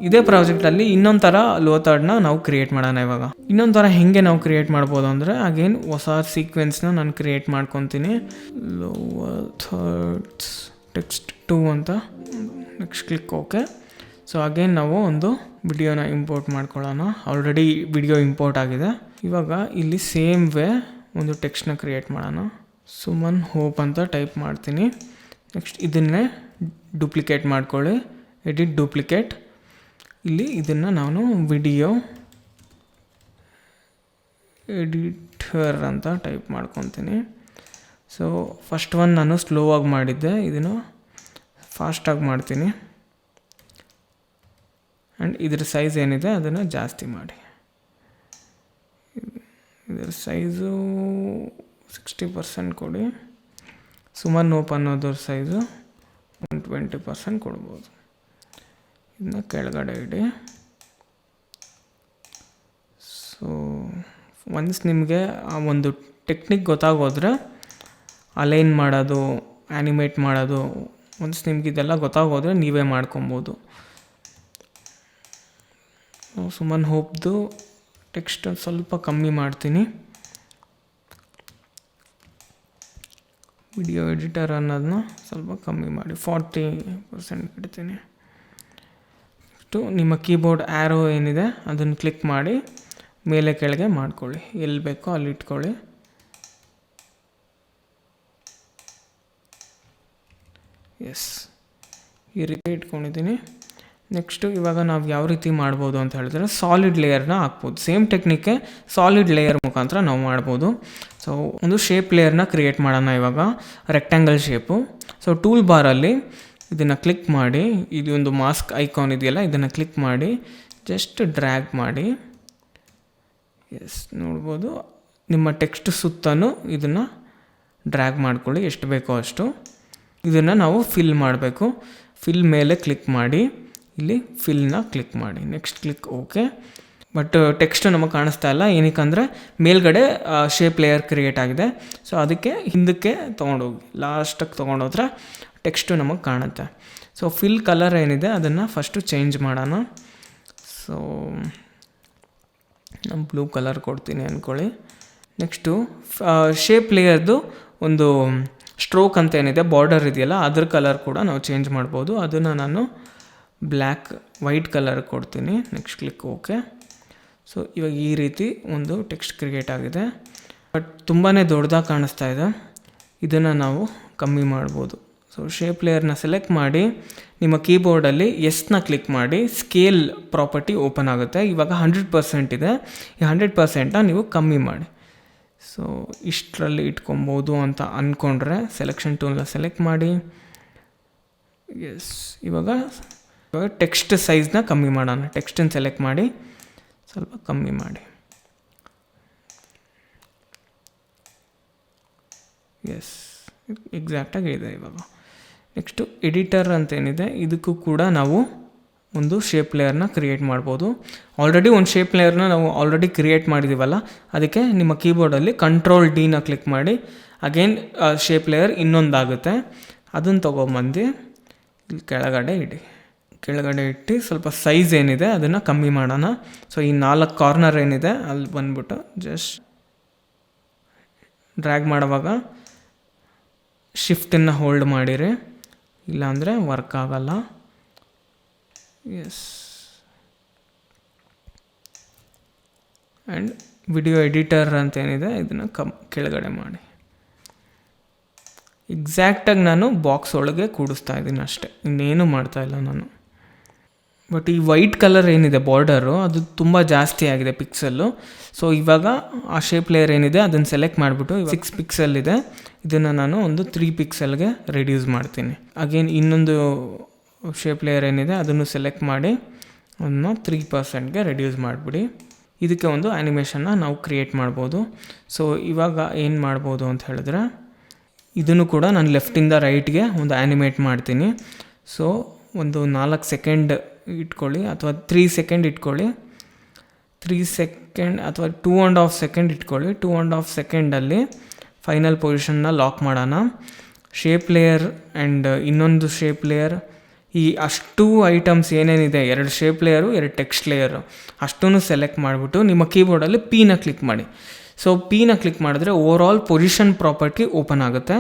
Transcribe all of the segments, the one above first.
ಇದೇ ಪ್ರಾಜೆಕ್ಟಲ್ಲಿ ಇನ್ನೊಂದು ಥರ ಲೋ ಥರ್ಡ್ನ ನಾವು ಕ್ರಿಯೇಟ್ ಮಾಡೋಣ. ಇವಾಗ ಇನ್ನೊಂದು ಥರ ಹೆಂಗೆ ನಾವು ಕ್ರಿಯೇಟ್ ಮಾಡ್ಬೋದು ಅಂದರೆ, ಅಗೇನ್ ಹೊಸ ಸೀಕ್ವೆನ್ಸ್ನ ನಾನು ಕ್ರಿಯೇಟ್ ಮಾಡ್ಕೊತೀನಿ. ಲೋವರ್ ಥರ್ಡ್ಸ್ ಟೆಕ್ಸ್ಟ್ 2 ಅಂತ, next click okay. So again ನಾವು ಒಂದು ವಿಡಿಯೋನ ಇಂಪೋರ್ಟ್ ಮಾಡ್ಕೊಳ್ಳೋಣ. ಆಲ್ರೆಡಿ ವಿಡಿಯೋ ಇಂಪೋರ್ಟ್ ಆಗಿದೆ. ಇವಾಗ ಇಲ್ಲಿ ಸೇಮ್ ವೇ ಒಂದು ಟೆಕ್ಸ್ಟ್ನ ಕ್ರಿಯೇಟ್ ಮಾಡೋಣ. ಸುಮನ್ ಹೋಪ್ ಅಂತ ಟೈಪ್ ಮಾಡ್ತೀನಿ. ನೆಕ್ಸ್ಟ್ ಇದನ್ನೇ ಡೂಪ್ಲಿಕೇಟ್ ಮಾಡ್ಕೊಳ್ಳಿ, ಎಡಿಟ್ ಡೂಪ್ಲಿಕೇಟ್. ಇಲ್ಲಿ ಇದನ್ನು ನಾನು ವಿಡಿಯೋ ಎಡಿಟರ್ ಅಂತ ಟೈಪ್ ಮಾಡ್ಕೊತೀನಿ. ಸೊ ಫಸ್ಟ್ ಒನ್ ನಾನು ಸ್ಲೋ ಆಗಿ ಮಾಡಿದ್ದೆ, ಇದನ್ನು ಫಾಸ್ಟಾಗಿ ಮಾಡ್ತೀನಿ. ಆ್ಯಂಡ್ ಇದ್ರ ಸೈಜ್ ಏನಿದೆ ಅದನ್ನು ಜಾಸ್ತಿ ಮಾಡಿ. ಇದರ ಸೈಜು 60% ಕೊಡಿ. ಸುಮನ್ ಹೋಪ್ ಅನ್ನೋದ್ರ ಸೈಜು 120% ಕೊಡ್ಬೋದು. ಇದನ್ನ ಕೆಳಗಡೆ ಇಡಿ. ಸೊ ಒನ್ಸ್ ನಿಮಗೆ ಆ ಒಂದು ಟೆಕ್ನಿಕ್ ಗೊತ್ತಾಗೋದ್ರೆ ಅಲೈನ್ ಮಾಡೋದು, ಆ್ಯನಿಮೇಟ್ ಮಾಡೋದು, ಒನ್ಸ್ ನಿಮ್ಗೆ ಇದೆಲ್ಲ ಗೊತ್ತಾಗೋದ್ರೆ ನೀವೇ ಮಾಡ್ಕೊಬೋದು. ಸುಮನ್ ಹೋಪ್ದು ಟೆಕ್ಸ್ಟ್ ಸ್ವಲ್ಪ ಕಮ್ಮಿ ಮಾಡ್ತೀನಿ. ವಿಡಿಯೋ ಎಡಿಟರ್ ಅನ್ನೋದನ್ನ ಸ್ವಲ್ಪ ಕಮ್ಮಿ ಮಾಡಿ 40% ಇಡ್ತೀನಿ. ನಿಮ್ಮ ಕೀಬೋರ್ಡ್ ಆ್ಯರೋ ಏನಿದೆ ಅದನ್ನು ಕ್ಲಿಕ್ ಮಾಡಿ ಮೇಲೆ ಕೆಳಗೆ ಮಾಡ್ಕೊಳ್ಳಿ, ಎಲ್ಲಿ ಬೇಕೋ ಅಲ್ಲಿ ಇಟ್ಕೊಳ್ಳಿ. ಎಸ್, ಈ ರೀತಿ ಇಟ್ಕೊಂಡಿದ್ದೀನಿ. ನೆಕ್ಸ್ಟು ಇವಾಗ ನಾವು ಯಾವ ರೀತಿ ಮಾಡ್ಬೋದು ಅಂತ ಹೇಳಿದ್ರೆ, ಸಾಲಿಡ್ ಲೇಯರ್ನ ಹಾಕ್ಬೋದು. ಸೇಮ್ ಟೆಕ್ನಿಕ್ಕೆ ಸಾಲಿಡ್ ಲೇಯರ್ ಮುಖಾಂತರ ನಾವು ಮಾಡ್ಬೋದು. ಸೊ ಒಂದು ಶೇಪ್ ಲೇಯರ್ನ ಕ್ರಿಯೇಟ್ ಮಾಡೋಣ ಇವಾಗ, ರೆಕ್ಟ್ಯಾಂಗಲ್ ಶೇಪು. ಸೊ ಟೂಲ್ ಬಾರಲ್ಲಿ ಇದನ್ನು ಕ್ಲಿಕ್ ಮಾಡಿ, ಇದು ಒಂದು ಮಾಸ್ಕ್ ಐಕಾನ್ ಇದೆಯಲ್ಲ, ಇದನ್ನು ಕ್ಲಿಕ್ ಮಾಡಿ ಜಸ್ಟ್ ಡ್ರ್ಯಾಗ್ ಮಾಡಿ. ಎಸ್, ನೋಡ್ಬೋದು ನಿಮ್ಮ ಟೆಕ್ಸ್ಟ್ ಸುತ್ತಲೂ ಇದನ್ನು ಡ್ರ್ಯಾಗ್ ಮಾಡ್ಕೊಳ್ಳಿ ಎಷ್ಟು ಬೇಕೋ ಅಷ್ಟು. ಇದನ್ನು ನಾವು ಫಿಲ್ ಮಾಡಬೇಕು. ಫಿಲ್ ಮೇಲೆ ಕ್ಲಿಕ್ ಮಾಡಿ, ಇಲ್ಲಿ ಫಿಲ್ನ ಕ್ಲಿಕ್ ಮಾಡಿ, next click okay. But text ನಮಗೆ ಕಾಣಿಸ್ತಾ ಇಲ್ಲ, ಏನಕ್ಕಂದರೆ ಮೇಲ್ಗಡೆ ಶೇಪ್ ಲೇಯರ್ ಕ್ರಿಯೇಟ್ ಆಗಿದೆ. ಸೊ ಅದಕ್ಕೆ ಹಿಂದಕ್ಕೆ ತೊಗೊಂಡೋಗಿ ಲಾಸ್ಟಿಗೆ ತೊಗೊಂಡೋದ್ರೆ ಟೆಕ್ಸ್ಟು ನಮಗೆ ಕಾಣುತ್ತೆ. ಸೊ ಫಿಲ್ ಕಲರ್ ಏನಿದೆ ಅದನ್ನು ಫಸ್ಟು ಚೇಂಜ್ ಮಾಡೋಣ. ಸೊ ನಾನು ಬ್ಲೂ ಕಲರ್ ಕೊಡ್ತೀನಿ ಅಂದ್ಕೊಳ್ಳಿ. ನೆಕ್ಸ್ಟು ಶೇಪ್ ಲೇಯರ್ದು ಒಂದು ಸ್ಟ್ರೋಕ್ ಅಂತ ಏನಿದೆ, ಬಾರ್ಡರ್ ಇದೆಯಲ್ಲ, ಅದ್ರ ಕಲರ್ ಕೂಡ ನಾವು ಚೇಂಜ್ ಮಾಡ್ಬೋದು. ಅದನ್ನು ನಾನು ವೈಟ್ ಕಲರ್ ಕೊಡ್ತೀನಿ. Next click okay. ಸೊ ಇವಾಗ ಈ ರೀತಿ ಒಂದು ಟೆಕ್ಸ್ಟ್ ಕ್ರಿಯೇಟ್ ಆಗಿದೆ, ಬಟ್ ತುಂಬಾ ದೊಡ್ಡದಾಗಿ ಕಾಣಿಸ್ತಾ ಇದೆ. ಇದನ್ನು ನಾವು ಕಮ್ಮಿ ಮಾಡ್ಬೋದು. ಸೊ ಶೇಪ್ ಲೇಯರ್ನ ಸೆಲೆಕ್ಟ್ ಮಾಡಿ ನಿಮ್ಮ ಕೀಬೋರ್ಡಲ್ಲಿ ಎಸ್ನ ಕ್ಲಿಕ್ ಮಾಡಿ, ಸ್ಕೇಲ್ ಪ್ರಾಪರ್ಟಿ ಓಪನ್ ಆಗುತ್ತೆ. ಇವಾಗ 100% ಇದೆ, ಈ 100%ನ ನೀವು ಕಮ್ಮಿ ಮಾಡಿ. ಸೊ ಇಷ್ಟರಲ್ಲಿ ಇಟ್ಕೊಬೋದು ಅಂತ ಅಂದ್ಕೊಂಡ್ರೆ ಸೆಲೆಕ್ಷನ್ ಟೂಲ್ನ ಸೆಲೆಕ್ಟ್ ಮಾಡಿ. ಎಸ್, ಇವಾಗ ಟೆಕ್ಸ್ಟ್ ಸೈಜ್ನ ಕಮ್ಮಿ ಮಾಡೋಣ. ಟೆಕ್ಸ್ಟನ್ನು ಸೆಲೆಕ್ಟ್ ಮಾಡಿ ಸ್ವಲ್ಪ ಕಮ್ಮಿ ಮಾಡಿ. ಎಸ್, ಎಕ್ಸಾಕ್ಟಾಗಿ ಇದೆ ಇವಾಗ. ನೆಕ್ಸ್ಟು ಎಡಿಟರ್ ಅಂತೇನಿದೆ, ಇದಕ್ಕೂ ಕೂಡ ನಾವು ಒಂದು ಶೇಪ್ ಲೇಯರ್ನ ಕ್ರಿಯೇಟ್ ಮಾಡ್ಬೋದು. ಆಲ್ರೆಡಿ ಒಂದು ಶೇಪ್ ಲೇಯರ್ನ ನಾವು ಆಲ್ರೆಡಿ ಕ್ರಿಯೇಟ್ ಮಾಡಿದ್ದೀವಲ್ಲ, ಅದಕ್ಕೆ ನಿಮ್ಮ ಕೀಬೋರ್ಡಲ್ಲಿ Ctrl+D ಕ್ಲಿಕ್ ಮಾಡಿ ಅಗೇನ್ ಶೇಪ್ ಲೇಯರ್ ಇನ್ನೊಂದಾಗುತ್ತೆ. ಅದನ್ನು ತೊಗೊಂಬಂದು ಇಲ್ಲಿ ಕೆಳಗಡೆ ಇಟ್ಟು ಸ್ವಲ್ಪ ಸೈಜ್ ಏನಿದೆ ಅದನ್ನು ಕಮ್ಮಿ ಮಾಡೋಣ. ಸೊ ಈ 4 ಕಾರ್ನರ್ ಏನಿದೆ ಅಲ್ಲಿ ಬಂದ್ಬಿಟ್ಟು ಜಸ್ಟ್ ಡ್ರ್ಯಾಗ್ ಮಾಡುವಾಗ ಶಿಫ್ಟನ್ನು ಹೋಲ್ಡ್ ಮಾಡಿರಿ, ಇಲ್ಲಾಂದರೆ ವರ್ಕ್ ಆಗಲ್ಲ. ಎಸ್, ಆ್ಯಂಡ್ ವಿಡಿಯೋ ಎಡಿಟರ್ ಅಂತೇನಿದೆ ಇದನ್ನು ಕೆಳಗಡೆ ಮಾಡಿ. ಎಕ್ಸಾಕ್ಟಾಗಿ ನಾನು ಬಾಕ್ಸ್ ಒಳಗೆ ಕೂಡಿಸ್ತಾ ಇದ್ದೀನಿ ಅಷ್ಟೇ, ಇನ್ನೇನು ಮಾಡ್ತಾಯಿಲ್ಲ ನಾನು. ಬಟ್ ಈ ವೈಟ್ ಕಲರ್ ಏನಿದೆ ಬಾರ್ಡರು, ಅದು ತುಂಬ ಜಾಸ್ತಿ ಆಗಿದೆ ಪಿಕ್ಸಲ್ಲು. ಸೊ ಇವಾಗ ಆ ಶೇಪ್ ಲೇಯರ್ ಏನಿದೆ ಅದನ್ನು ಸೆಲೆಕ್ಟ್ ಮಾಡಿಬಿಟ್ಟು 6 ಪಿಕ್ಸೆಲ್ ಇದೆ, ಇದನ್ನು ನಾನು ಒಂದು 3 ಪಿಕ್ಸೆಲ್ಗೆ ರೆಡ್ಯೂಸ್ ಮಾಡ್ತೀನಿ. ಅಗೇನ್ ಇನ್ನೊಂದು ಶೇಪ್ ಲೇಯರ್ ಏನಿದೆ ಅದನ್ನು ಸೆಲೆಕ್ಟ್ ಮಾಡಿ ಅದನ್ನು 3%ಗೆ ರೆಡ್ಯೂಸ್ ಮಾಡಿಬಿಡಿ. ಇದಕ್ಕೆ ಒಂದು ಆ್ಯನಿಮೇಷನ್ನ ನಾವು ಕ್ರಿಯೇಟ್ ಮಾಡ್ಬೋದು. ಸೊ ಇವಾಗ ಏನು ಮಾಡ್ಬೋದು ಅಂತ ಹೇಳಿದ್ರೆ, ಇದನ್ನು ಕೂಡ ನಾನು ಲೆಫ್ಟಿಂದ ರೈಟ್ಗೆ ಒಂದು ಆ್ಯನಿಮೇಟ್ ಮಾಡ್ತೀನಿ. ಸೊ ಒಂದು 4 ಸೆಕೆಂಡ್ ಇಟ್ಕೊಳ್ಳಿ ಅಥವಾ 3 ಸೆಕೆಂಡ್ ಇಟ್ಕೊಳ್ಳಿ. 3 ಸೆಕೆಂಡ್ ಅಥವಾ 2.5 ಸೆಕೆಂಡ್ ಇಟ್ಕೊಳ್ಳಿ. 2.5 ಸೆಕೆಂಡಲ್ಲಿ ಫೈನಲ್ ಪೊಸಿಷನ್ನ ಲಾಕ್ ಮಾಡೋಣ. ಶೇಪ್ ಲೇಯರ್ ಆ್ಯಂಡ್ ಇನ್ನೊಂದು ಶೇಪ್ ಲೇಯರ್, ಈ ಅಷ್ಟು ಐಟಮ್ಸ್ ಏನೇನಿದೆ, 2 ಶೇಪ್ ಲೇಯರು 2 ಟೆಕ್ಸ್ಟ್ ಲೇಯರು ಅಷ್ಟೂ ಸೆಲೆಕ್ಟ್ ಮಾಡಿಬಿಟ್ಟು ನಿಮ್ಮ ಕೀಬೋರ್ಡಲ್ಲಿ ಪಿನ ಕ್ಲಿಕ್ ಮಾಡಿ. ಸೊ ಪಿನ ಕ್ಲಿಕ್ ಮಾಡಿದ್ರೆ ಓವರಾಲ್ ಪೊಸಿಷನ್ ಪ್ರಾಪರ್ಟಿ ಓಪನ್ ಆಗುತ್ತೆ.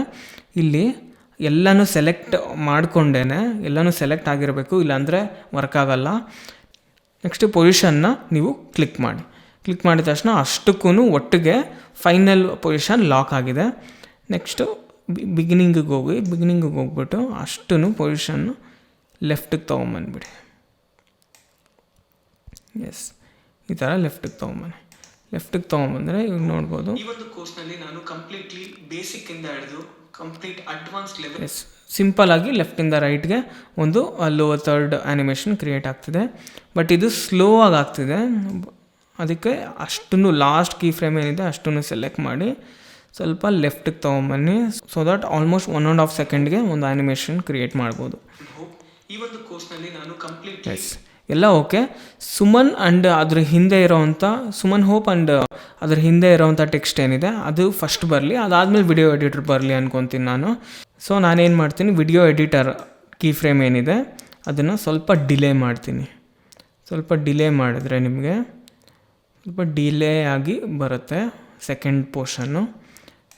ಇಲ್ಲಿ ಎಲ್ಲನೂ ಸೆಲೆಕ್ಟ್ ಮಾಡಿಕೊಂಡೇ ಎಲ್ಲನೂ ಸೆಲೆಕ್ಟ್ ಆಗಿರಬೇಕು, ಇಲ್ಲಾಂದರೆ ವರ್ಕ್ ಆಗಲ್ಲ. ನೆಕ್ಸ್ಟ್ ಪೊಸಿಷನ್ನ ನೀವು ಕ್ಲಿಕ್ ಮಾಡಿ. ಕ್ಲಿಕ್ ಮಾಡಿದ ತಕ್ಷಣ ಅಷ್ಟಕ್ಕೂ ಒಟ್ಟಿಗೆ ಫೈನಲ್ ಪೊಸಿಷನ್ ಲಾಕ್ ಆಗಿದೆ. ನೆಕ್ಸ್ಟು ಬಿಗಿನಿಂಗಿಗೆ ಹೋಗ್ಬಿಟ್ಟು ಅಷ್ಟೂ ಪೊಸಿಷನ್ನು ಲೆಫ್ಟಿಗೆ ತೊಗೊಂಬಂದ್ಬಿಡಿ. ಎಸ್, ಈ ಥರ ಲೆಫ್ಟಿಗೆ ತೊಗೊಂಬಂದರೆ ಇವಾಗ ನೋಡ್ಬೋದು. ಈ ಒಂದು ಕೋರ್ಸ್ನಲ್ಲಿ ನಾನು ಕಂಪ್ಲೀಟ್ಲಿ ಬೇಸಿಕ್ಕಿಂದ ಹಿಡಿದು complete advance level, yes, simple ಆಗಿ ಲೆಫ್ಟಿಂದ ರೈಟ್ಗೆ ಒಂದು ಲೋವರ್ ಥರ್ಡ್ ಆ್ಯನಿಮೇಷನ್ ಕ್ರಿಯೇಟ್ ಆಗ್ತಿದೆ. ಬಟ್ ಇದು ಸ್ಲೋ ಆಗಿ ಆಗ್ತಿದೆ, ಅದಕ್ಕೆ ಅಷ್ಟನ್ನು ಲಾಸ್ಟ್ ಕೀ ಫ್ರೇಮ್ ಏನಿದೆ ಅಷ್ಟನ್ನು ಸೆಲೆಕ್ಟ್ ಮಾಡಿ ಸ್ವಲ್ಪ ಲೆಫ್ಟಿಗೆ ತೊಗೊಂಬನ್ನಿ. ಸೊ ದಟ್ ಆಲ್ಮೋಸ್ಟ್ 1.5 ಸೆಕೆಂಡ್ಗೆ ಒಂದು ಆ್ಯನಿಮೇಷನ್ ಕ್ರಿಯೇಟ್ ಮಾಡ್ಬೋದು. ಈ ಒಂದು ಕೋರ್ಸ್ನಲ್ಲಿ ನಾನು ಕಂಪ್ಲೀಟ್, ಎಸ್, ಎಲ್ಲ ಓಕೆ. ಸುಮನ್ ಆ್ಯಂಡ್ ಅದ್ರ ಹಿಂದೆ ಇರೋವಂಥ ಸುಮನ್ ಹೋಪ್ ಆ್ಯಂಡ್ ಅದ್ರ ಹಿಂದೆ ಇರೋವಂಥ ಟೆಕ್ಸ್ಟ್ ಏನಿದೆ ಅದು ಫಸ್ಟ್ ಬರಲಿ, ಅದಾದಮೇಲೆ ವಿಡಿಯೋ ಎಡಿಟರ್ ಬರಲಿ ಅನ್ಕೊತೀನಿ ನಾನು. ಸೊ ನಾನೇನು ಮಾಡ್ತೀನಿ, ವಿಡಿಯೋ ಎಡಿಟರ್ ಕೀ ಫ್ರೇಮ್ ಏನಿದೆ ಅದನ್ನು ಸ್ವಲ್ಪ ಡಿಲೇ ಮಾಡ್ತೀನಿ. ಸ್ವಲ್ಪ ಡಿಲೇ ಮಾಡಿದ್ರೆ ನಿಮಗೆ ಸ್ವಲ್ಪ ಡಿಲೇ ಆಗಿ ಬರುತ್ತೆ ಸೆಕೆಂಡ್ ಪೋರ್ಷನ್ನು.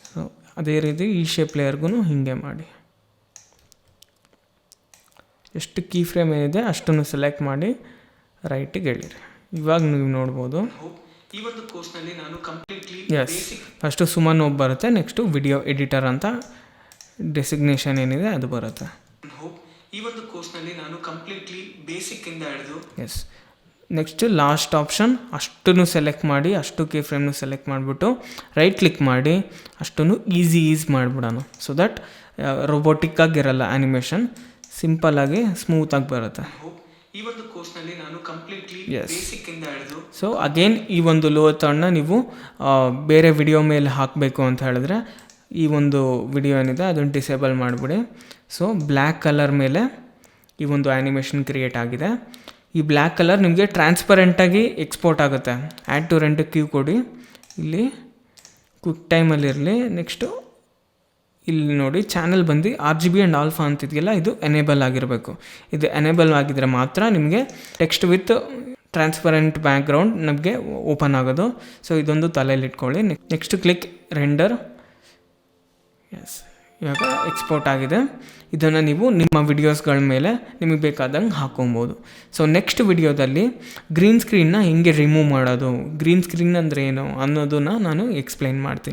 ಸೊ ಅದೇ ರೀತಿ ಈ ಶೇಪ್ ಲೇಯರ್ಗೂ ಹೀಗೆ ಮಾಡಿ. ಎಷ್ಟು ಕೀ ಫ್ರೇಮ್ ಏನಿದೆ ಅಷ್ಟನ್ನು ಸೆಲೆಕ್ಟ್ ಮಾಡಿ ರೈಟಿಗೆ ಎಳೀರಿ. ಇವಾಗ ನೀವು ನೋಡ್ಬೋದು. ಈ ಒಂದು ಕೋರ್ಸ್ನಲ್ಲಿ ನಾನು ಕಂಪ್ಲೀಟ್ಲಿ, ಎಸ್, ಫಸ್ಟು ಸುಮನ್ ಹೋಪ್ ಬರುತ್ತೆ, ನೆಕ್ಸ್ಟು ವಿಡಿಯೋ ಎಡಿಟರ್ ಅಂತ ಡೆಸಿಗ್ನೇಷನ್ ಏನಿದೆ ಅದು ಬರುತ್ತೆ. ಈ ಒಂದು ಕೋರ್ಸ್ನಲ್ಲಿ ನಾನು ಕಂಪ್ಲೀಟ್ಲಿ ಬೇಸಿಕ್ಕಿಂದ ಹಿಡಿದು, ಎಸ್, ನೆಕ್ಸ್ಟ್ ಲಾಸ್ಟ್ ಆಪ್ಷನ್ ಅಷ್ಟನ್ನು ಸೆಲೆಕ್ಟ್ ಮಾಡಿ, ಅಷ್ಟು ಕೀ ಫ್ರೇಮ್ನು ಸೆಲೆಕ್ಟ್ ಮಾಡಿಬಿಟ್ಟು ರೈಟ್ ಕ್ಲಿಕ್ ಮಾಡಿ ಅಷ್ಟನ್ನು ಈಸ್ ಮಾಡಿಬಿಡೋಣ. ಸೊ ದಟ್ ರೋಬೋಟಿಕ್ಕಾಗಿರಲ್ಲ ಆ್ಯನಿಮೇಷನ್, ಸಿಂಪಲ್ಲಾಗಿ ಸ್ಮೂತಾಗಿ ಬರುತ್ತೆ. ಈ ಒಂದು ಕೋರ್ಸ್ನಲ್ಲಿ ನಾನು ಕಂಪ್ಲೀಟ್ಲಿ ಬೇಸಿಕ್ಕಿಂದ ಹಿಡಿದು, ಸೊ ಅಗೇನ್ ಈ ಒಂದು ಲೋವರ್ ಥರ್ಡ್ನ ನೀವು ಬೇರೆ ವಿಡಿಯೋ ಮೇಲೆ ಹಾಕಬೇಕು ಅಂತ ಹೇಳಿದ್ರೆ ಈ ಒಂದು ವಿಡಿಯೋ ಏನಿದೆ ಅದನ್ನು ಡಿಸೇಬಲ್ ಮಾಡಿಬಿಡಿ. ಸೊ ಬ್ಲ್ಯಾಕ್ ಕಲರ್ ಮೇಲೆ ಈ ಒಂದು ಆ್ಯನಿಮೇಷನ್ ಕ್ರಿಯೇಟ್ ಆಗಿದೆ. ಈ ಬ್ಲ್ಯಾಕ್ ಕಲರ್ ನಿಮಗೆ ಟ್ರಾನ್ಸ್ಪರೆಂಟಾಗಿ ಎಕ್ಸ್ಪೋರ್ಟ್ ಆಗುತ್ತೆ. ಆ್ಯಡ್ ಟು ರೆಂಟ್ ಕ್ಯೂ ಕೊಡಿ, ಇಲ್ಲಿ ಕ್ವಿಕ್ ಟೈಮಲ್ಲಿರಲಿ. ನೆಕ್ಸ್ಟು ಇಲ್ಲಿ ನೋಡಿ ಚಾನಲ್ ಬಂದು RGB ಆ್ಯಂಡ್ ಆಲ್ಫಾ ಅಂತಿದೆಯಲ್ಲ, ಇದು ಎನೇಬಲ್ ಆಗಿರಬೇಕು. ಇದು ಎನೇಬಲ್ ಆಗಿದ್ದರೆ ಮಾತ್ರ ನಿಮಗೆ ಟೆಕ್ಸ್ಟ್ ವಿತ್ ಟ್ರಾನ್ಸ್ಪರೆಂಟ್ ಬ್ಯಾಕ್ಗ್ರೌಂಡ್ ನಮಗೆ ಓಪನ್ ಆಗೋದು. ಸೊ ಇದೊಂದು ತಲೆಯಲ್ಲಿ ಇಟ್ಕೊಳ್ಳಿ. Next click render. ಎಸ್, ಇವಾಗ ಎಕ್ಸ್ಪೋರ್ಟ್ ಆಗಿದೆ. ಇದನ್ನು ನೀವು ನಿಮ್ಮ ವಿಡಿಯೋಸ್ಗಳ ಮೇಲೆ ನಿಮಗೆ ಬೇಕಾದಂಗೆ ಹಾಕೊಬೋದು. ಸೊ ನೆಕ್ಸ್ಟ್ ವಿಡಿಯೋದಲ್ಲಿ ಗ್ರೀನ್ ಸ್ಕ್ರೀನ್ನ ಹೆಂಗೆ ರಿಮೂವ್ ಮಾಡೋದು, ಗ್ರೀನ್ ಸ್ಕ್ರೀನ್ ಅಂದರೆ ಏನು ಅನ್ನೋದನ್ನು ನಾನು ಎಕ್ಸ್ಪ್ಲೈನ್ ಮಾಡ್ತೀನಿ.